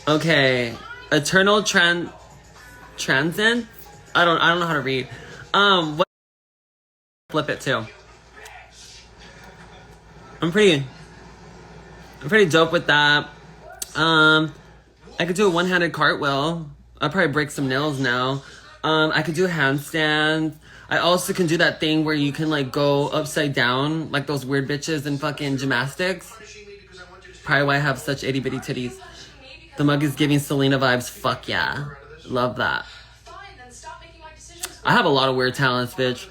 Okay. Eternal transcend? I don't know how to read. What flip it too. I'm pretty dope with that. I could do a one-handed cartwheel. I'll probably break some nails now. I could do a handstand. I also can do that thing where you can like go upside down, like those weird bitches in fucking gymnastics. Probably why I have such itty bitty titties. The mug is giving Selena vibes. Fuck yeah. Love that. I have a lot of weird talents, bitch.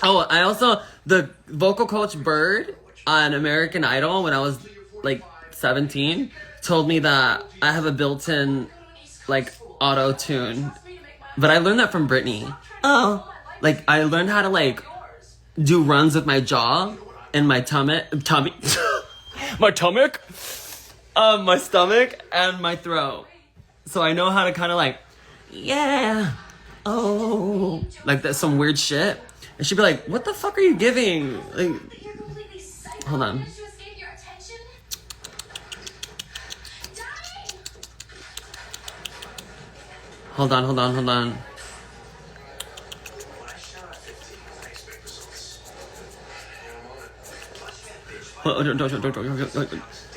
Oh, I also, the vocal coach Bird on American Idol when I was like 17 told me that I have a built-in like auto-tune. But I learned that from Britney. Oh. Like I learned how to like do runs with my jaw and my tummy. My stomach and my throat. So I know how to kind of like, yeah, oh, like that's some weird shit. And she'd be like, what the fuck are you giving? Like, hold on. Hold on.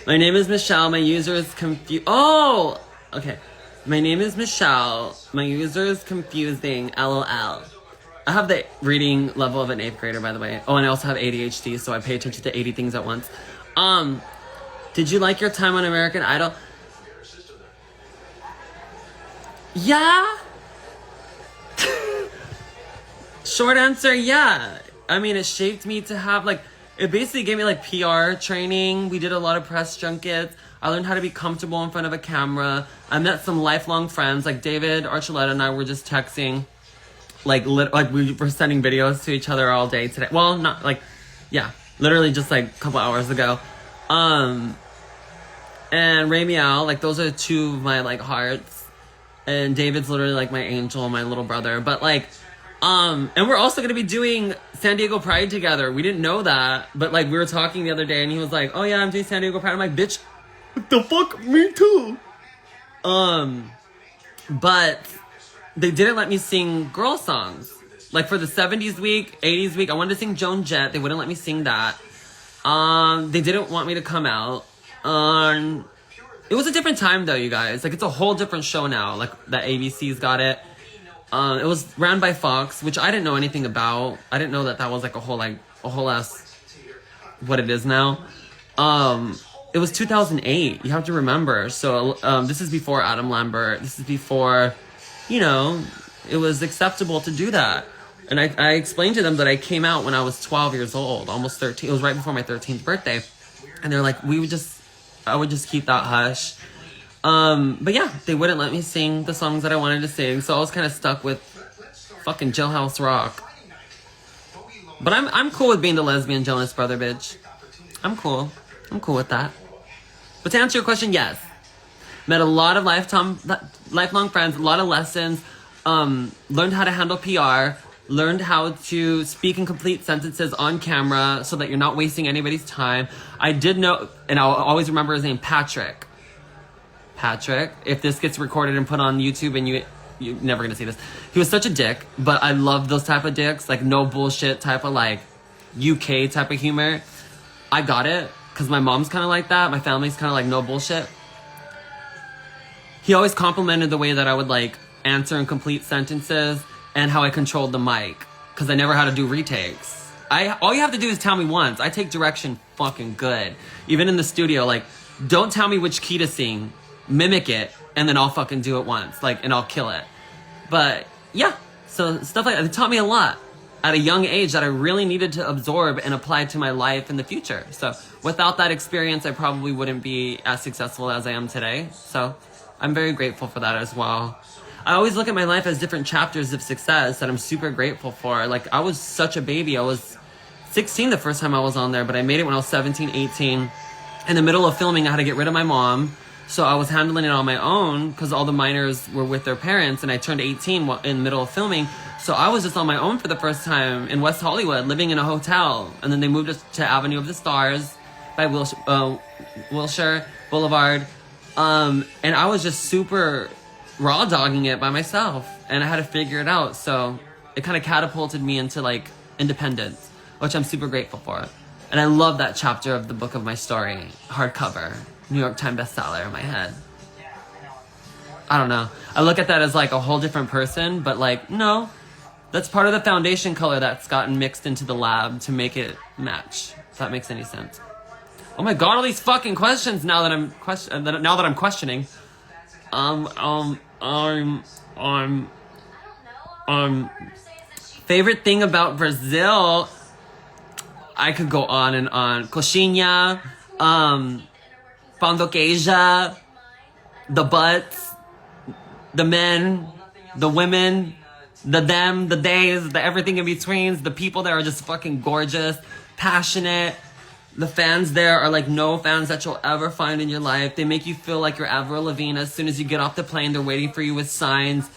My name is Michelle. My user is confused. Oh, okay. My name is Michelle. My user is confusing. LOL. I have the reading level of an 8th grader, by the way. Oh, and I also have ADHD, so I pay attention to 80 things at once. Did you like your time on American Idol? Yeah. Short answer, yeah. I mean, it shaped me to have like, it basically gave me like PR training. We did a lot of press junkets. I learned how to be comfortable in front of a camera. I met some lifelong friends, like David Archuleta and I were just texting. Like we were sending videos to each other all day today. Well, not like, yeah, literally just like a couple hours ago. And Ray Meow, like those are two of my like hearts. And David's literally like my angel, my little brother. But like, and we're also gonna be doing San Diego Pride together. We didn't know that, but like we were talking the other day, and he was like, "Oh yeah, I'm doing San Diego Pride." I'm like, "Bitch, what the fuck? Me too." But they didn't let me sing girl songs. Like for the 70s week, 80s week, I wanted to sing Joan Jett. They wouldn't let me sing that. They didn't want me to come out. It was a different time though, you guys. Like it's a whole different show now. Like the ABC's got it. It was ran by Fox, which I didn't know anything about. I didn't know that was like a whole ass what it is now. It was 2008. You have to remember. So this is before Adam Lambert. This is before, you know, it was acceptable to do that. And I explained to them that I came out when I was 12 years old, almost 13. It was right before my 13th birthday. And they're like, I would just keep that hush. But yeah, they wouldn't let me sing the songs that I wanted to sing, so I was kind of stuck with fucking Jailhouse Rock. But I'm cool with being the lesbian Jonas Brother bitch. I'm cool with that. But to answer your question, yes. Met a lot of lifelong friends, a lot of lessons, learned how to handle PR, learned how to speak in complete sentences on camera so that you're not wasting anybody's time. I did know, and I'll always remember his name, Patrick. If this gets recorded and put on YouTube and you're never gonna see this. He was such a dick, but I love those type of dicks, like no bullshit type of like UK type of humor. I got it, because my mom's kind of like that. My family's kind of like no bullshit. He always complimented the way that I would like answer in complete sentences and how I controlled the mic, because I never had to do retakes. All you have to do is tell me once. I take direction fucking good. Even in the studio, like, don't tell me which key to sing. Mimic it, and then I'll fucking do it once, like, and I'll kill it. But yeah, so stuff like that. It taught me a lot at a young age that I really needed to absorb and apply to my life in the future. So without that experience, I probably wouldn't be as successful as I am today. So I'm very grateful for that as well. I always look at my life as different chapters of success that I'm super grateful for. Like, I was such a baby. I was 16 the first time I was on there, but I made it when I was 17, 18. In the middle of filming, I had to get rid of my mom. So I was handling it on my own because all the minors were with their parents, and I turned 18 in the middle of filming. So I was just on my own for the first time in West Hollywood, living in a hotel. And then they moved us to Avenue of the Stars by Wilshire Boulevard. And I was just super raw dogging it by myself, and I had to figure it out. So it kind of catapulted me into like independence, which I'm super grateful for. And I love that chapter of the book of my story, hardcover, New York Times bestseller in my head. I don't know. I look at that as like a whole different person, but like, no, that's part of the foundation color that's gotten mixed into the lab to make it match. If that makes any sense. Oh my god, all these fucking questions now that I'm questioning. Favorite thing about Brazil, I could go on and on. Coxinha, pão de queijo, the butts, the men, the women, the them, the days, the everything in betweens, the people that are just fucking gorgeous, passionate. The fans there are like no fans that you'll ever find in your life. They make you feel like you're Avril Lavigne. As soon as you get off the plane, they're waiting for you with signs.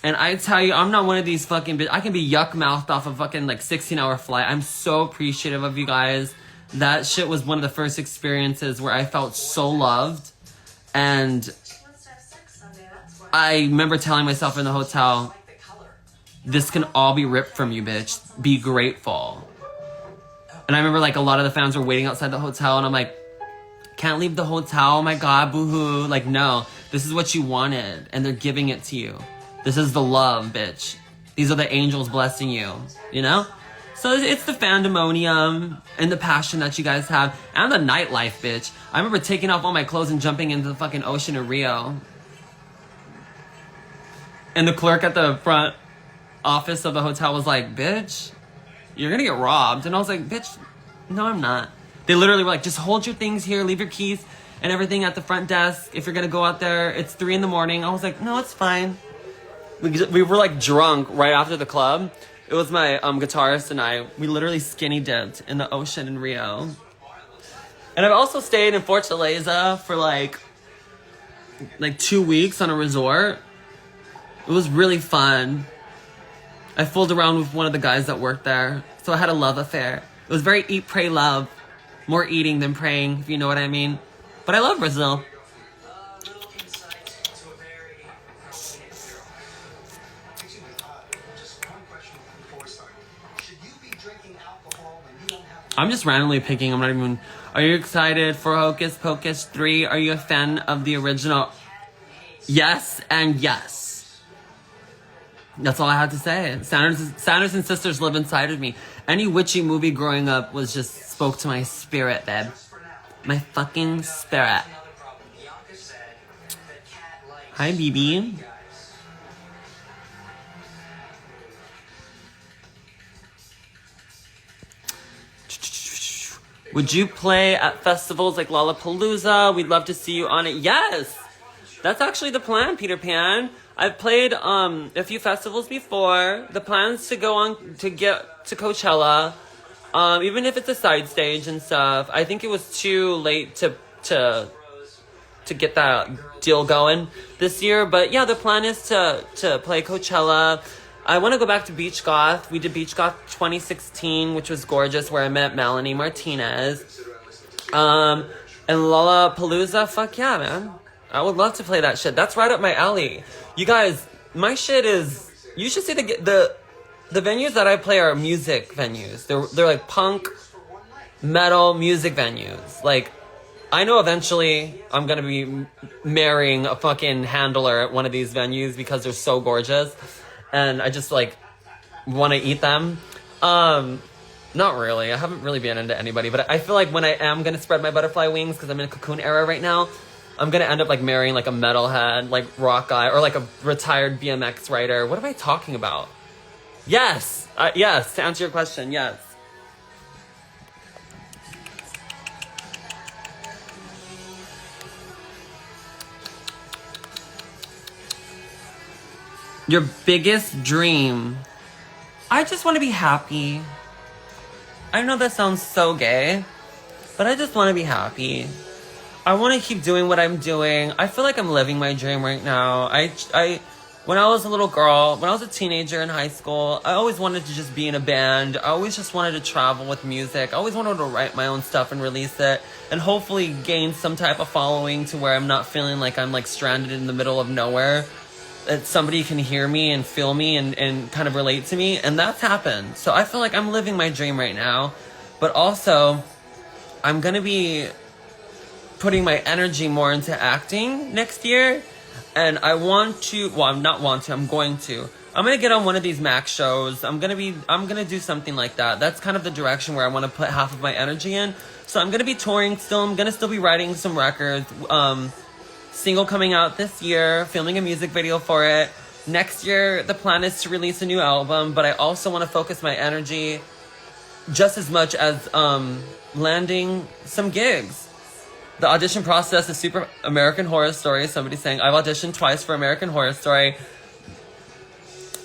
And I tell you, I'm not one of these fucking bitches. I can be yuck-mouthed off a fucking like 16-hour flight. I'm so appreciative of you guys. That shit was one of the first experiences where I felt so loved. And I remember telling myself in the hotel, this can all be ripped from you, bitch. Be grateful. And I remember like a lot of the fans were waiting outside the hotel, and I'm like, can't leave the hotel, oh my god, boo-hoo. Like, no, this is what you wanted, and they're giving it to you. This is the love, bitch. These are the angels blessing you, you know? So it's the fandemonium and the passion that you guys have, and the nightlife, bitch. I remember taking off all my clothes and jumping into the fucking ocean in Rio. And the clerk at the front office of the hotel was like, bitch, you're gonna get robbed. And I was like, bitch, no, I'm not. They literally were like, just hold your things here, leave your keys and everything at the front desk. If you're gonna go out there, it's 3 a.m. I was like, no, it's fine. We were like drunk right after the club. It was my guitarist and I. We literally skinny dipped in the ocean in Rio. And I've also stayed in Fortaleza for like 2 weeks on a resort. It was really fun. I fooled around with one of the guys that worked there. So I had a love affair. It was very eat, pray, love. More eating than praying, if you know what I mean. But I love Brazil. I'm just randomly picking. I'm not even... Are you excited for Hocus Pocus 3? Are you a fan of the original? Yes and yes. That's all I have to say. Sanderson sisters live inside of me. Any witchy movie growing up was just spoke to my spirit, babe. My fucking spirit. Hi, BB. Would you play at festivals like Lollapalooza? We'd love to see you on it. Yes! That's actually the plan, Peter Pan. I've played a few festivals before. The plan's to go on to get to Coachella, even if it's a side stage and stuff. I think it was too late to get that deal going this year. But yeah, the plan is to play Coachella. I want to go back to Beach Goth. We did Beach Goth 2016, which was gorgeous, where I met Melanie Martinez. And Lollapalooza, fuck yeah, man. I would love to play that shit. That's right up my alley. You guys, my shit is... You should see the venues that I play are music venues. They're like punk, metal music venues. Like, I know eventually I'm gonna be marrying a fucking handler at one of these venues because they're so gorgeous. And I just, like, want to eat them. Not really. I haven't really been into anybody. But I feel like when I am gonna spread my butterfly wings, because I'm in a cocoon era right now, I'm gonna end up like marrying like a metalhead, like rock guy, or like a retired BMX rider. What am I talking about? Yes! Yes, to answer your question, yes. Your biggest dream? I just want to be happy. I know that sounds so gay, but I just want to be happy. I want to keep doing what I'm doing. I feel like I'm living my dream right now. When I was a little girl, when I was a teenager in high school, I always wanted to just be in a band. I always just wanted to travel with music. I always wanted to write my own stuff and release it, and hopefully gain some type of following to where I'm not feeling like I'm like stranded in the middle of nowhere. That somebody can hear me and feel me and kind of relate to me, and that's happened. So I feel like I'm living my dream right now, but also I'm gonna be putting my energy more into acting next year. And I want to, well, I'm not want to, I'm going to. I'm going to get on one of these Mac shows. I'm going to do something like that. That's kind of the direction where I want to put half of my energy in. So I'm going to be touring still. I'm going to still be writing some records. Single coming out this year, filming a music video for it. Next year, the plan is to release a new album, but I also want to focus my energy just as much as landing some gigs. The audition process is super American Horror Story. Somebody's saying, I've auditioned twice for American Horror Story.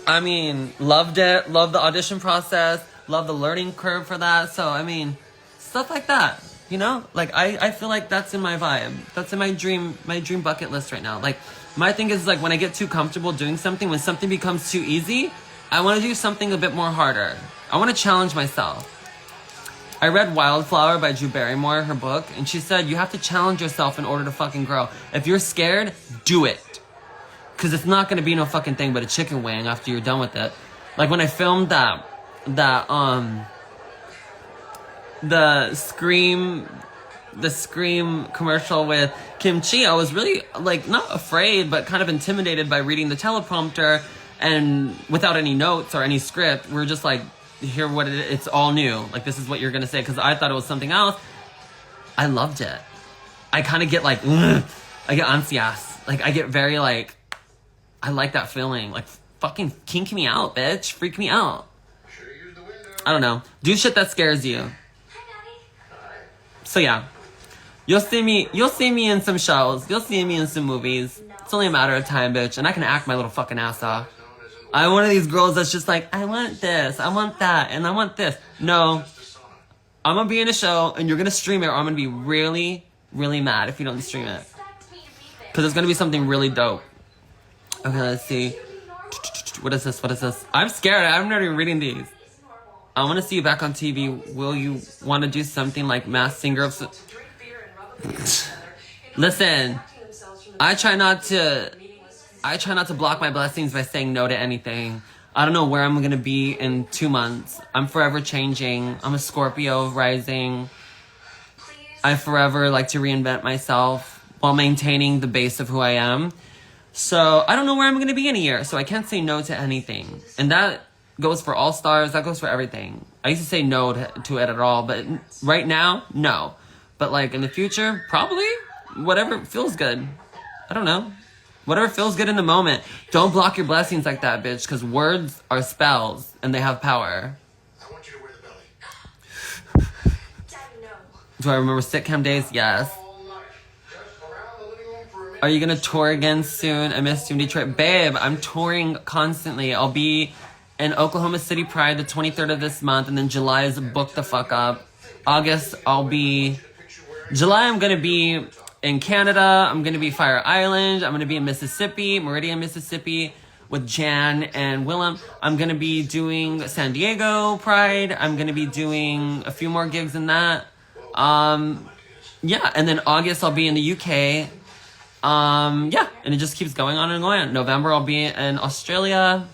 I mean, loved it. Loved the audition process. Loved the learning curve for that. So, I mean, stuff like that. You know? Like, I feel like that's in my vibe. That's in my dream bucket list right now. Like, my thing is, like, when I get too comfortable doing something, when something becomes too easy, I want to do something a bit more harder. I want to challenge myself. I read Wildflower by Drew Barrymore, her book, and she said you have to challenge yourself in order to fucking grow. If you're scared, do it. Because it's not going to be no fucking thing but a chicken wing after you're done with it. Like when I filmed the Scream commercial with Kim Chi, I was really, like, not afraid, but kind of intimidated by reading the teleprompter, and without any notes or any script, we're just like, hear what it's all new. Like, this is what you're gonna say, because I thought it was something else. I loved it. I kind of get like, ugh. I get anxious. Like, I get very like, I like that feeling. Like, fucking kink me out, bitch. Freak me out. I don't know. Do shit that scares you. So yeah, you'll see me in some shows. You'll see me in some movies. It's only a matter of time, bitch. And I can act my little fucking ass off. I'm one of these girls that's just like, I want this, I want that, and I want this. No, I'm gonna be in a show, and you're gonna stream it, or I'm gonna be really, really mad if you don't stream it. Because it's gonna be something really dope. Okay, let's see. What is this? I'm scared. I'm not even reading these. I want to see you back on TV. Will you want to do something like Masked Singer of... Listen, I try not to block my blessings by saying no to anything. I don't know where I'm going to be in 2 months. I'm forever changing. I'm a Scorpio rising. I forever like to reinvent myself while maintaining the base of who I am. So I don't know where I'm going to be in a year. So I can't say no to anything. And that goes for All Stars. That goes for everything. I used to say no to it at all. But right now, no. But like in the future, probably whatever feels good. I don't know. Whatever feels good in the moment. Don't block your blessings like that, bitch, because words are spells, and they have power. I want you to wear the belly. Daddy, no. Do I remember sitcom days? Yes. Are you going to tour again soon? I missed you in Detroit. Babe, I'm touring constantly. I'll be in Oklahoma City Pride the 23rd of this month, and then July is booked the fuck up. August, July, I'm going to be in Canada. I'm going to be Fire Island. I'm going to be in Mississippi, Meridian, Mississippi, with Jan and Willem. I'm going to be doing San Diego Pride. I'm going to be doing a few more gigs than that. Yeah, and then August I'll be in the UK. Yeah, and it just keeps going on and going on. November I'll be in Australia.